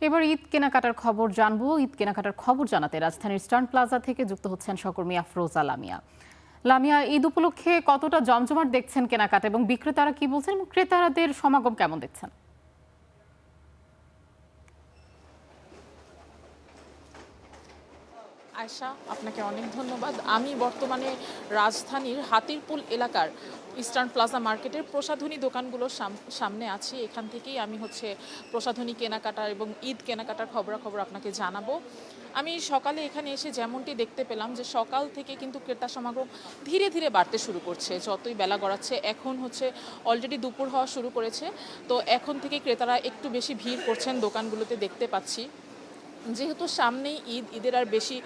এবার ঈদ কেনাকাটার খবর জানবো। ঈদ কেনাকাটার খবর জানাতে রাজধানীর স্টান প্লাজা থেকে যুক্ত হচ্ছেন সহকর্মী আফরোজা লামিয়া। লামিয়া, ঈদ উপলক্ষে কতটা জমজমাট দেখছেন কেনাকাটা এবং বিক্রেতারা কি বলছেন এবং ক্রেতাদের সমাগম কেমন দেখছেন? আয়শা, আপনাকে অনেক ধন্যবাদ। আমি বর্তমানে রাজধানীর হাতিরপুল এলাকার ইস্টার্ন প্লাজা মার্কেটের প্রসাধনী দোকানগুলোর সামনে আছি। এখান থেকেই আমি প্রসাধনী কেনাকাটা এবং ঈদ কেনাকাটার খবরাখবর আপনাকে জানাবো। আমি সকালে এখানে এসে যেমনটি দেখতে পেলাম যে সকাল থেকে কিন্তু ক্রেতা সমাগম ধীরে ধীরে বাড়তে শুরু করছে যতই বেলা গড়াচ্ছে। এখন অলরেডি দুপুর হওয়া শুরু করেছে, তো এখন থেকে ক্রেতারা একটু বেশি ভিড় করছেন দোকানগুলোতে দেখতে পাচ্ছি। যেহেতু সামনেই ঈদের আর বেশি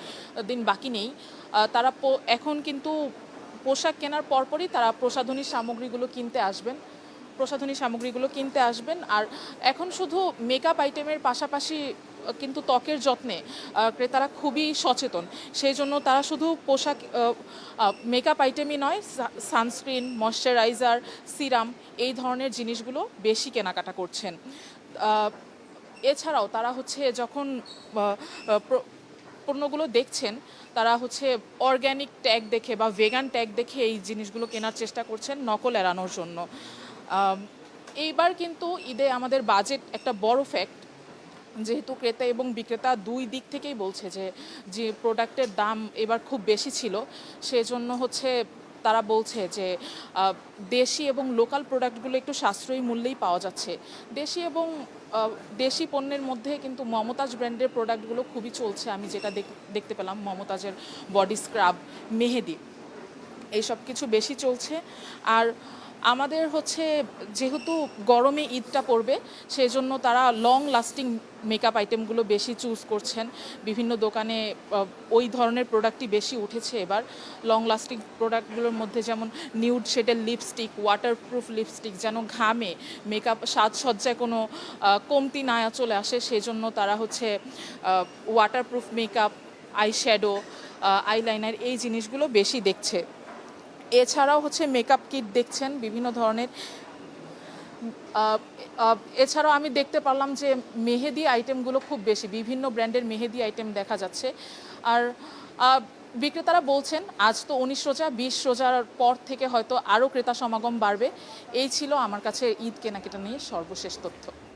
দিন বাকি নেই, তারা এখন কিন্তু পোশাক কেনার পরপরই তারা প্রসাধনী সামগ্রীগুলো কিনতে আসবেন। আর এখন শুধু মেকআপ আইটেমের পাশাপাশি কিন্তু ত্বকের যত্নে ক্রেতারা খুবই সচেতন। সেই জন্য তারা শুধু মেকআপ আইটেমই নয়, সানস্ক্রিন, ময়শ্চারাইজার, সিরাম এই ধরনের জিনিসগুলো বেশি কেনাকাটা করছেন। এছাড়াও তারা যখন পণ্যগুলো দেখছেন, তারা অর্গ্যানিক ট্যাগ দেখে বা ভেগান ট্যাগ দেখে এই জিনিসগুলো কেনার চেষ্টা করছেন নকল এড়ানোর জন্য। এইবার কিন্তু ঈদে আমাদের বাজেট একটা বড় ফ্যাক্ট, যেহেতু ক্রেতা এবং বিক্রেতা দুই দিক থেকেই বলছে যে প্রোডাক্টের দাম এবার খুব বেশি ছিল। সেজন্য তারা বলছে যে দেশি এবং লোকাল প্রোডাক্টগুলো একটু সাশ্রয়ী মূল্যেই পাওয়া যাচ্ছে। দেশি পণ্যের মধ্যে কিন্তু মমতাজ ব্র্যান্ডের প্রোডাক্টগুলো খুবই চলছে। আমি যেটা দেখতে পেলাম, মমতাজের বডি স্ক্রাব, মেহেদি, এইসব কিছু বেশি চলছে। আর আমাদের যেহেতু গরমে ঈদটা পড়বে, সেই জন্য তারা লং লাস্টিং মেকআপ আইটেমগুলো বেশি চুজ করছেন। বিভিন্ন দোকানে ওই ধরনের প্রোডাক্টই বেশি উঠেছে এবার। লং লাস্টিং প্রোডাক্টগুলোর মধ্যে যেমন নিউড শেডের লিপস্টিক, ওয়াটারপ্রুফ লিপস্টিক, যেন ঘামে মেকআপ সাজসজ্জায় কোনো কমতি না চলে আসে, সেই জন্য তারা ওয়াটারপ্রুফ মেকআপ, আইশ্যাডো, আইলাইনার এই জিনিসগুলো বেশি দেখছে। এছাড়াও মেকআপ কিট দেখছেন বিভিন্ন ধরনের। এছাড়াও আমি দেখতে পারলাম যে মেহেদি আইটেমগুলো খুব বেশি, বিভিন্ন ব্র্যান্ডের মেহেদি আইটেম দেখা যাচ্ছে। আর বিক্রেতারা বলছেন আজ তো 19 রোজা, 20 রোজার পর থেকে হয়তো আরও ক্রেতা সমাগম বাড়বে। এই ছিল আমার কাছে ঈদ কেনাকাটা নিয়ে সর্বশেষ তথ্য।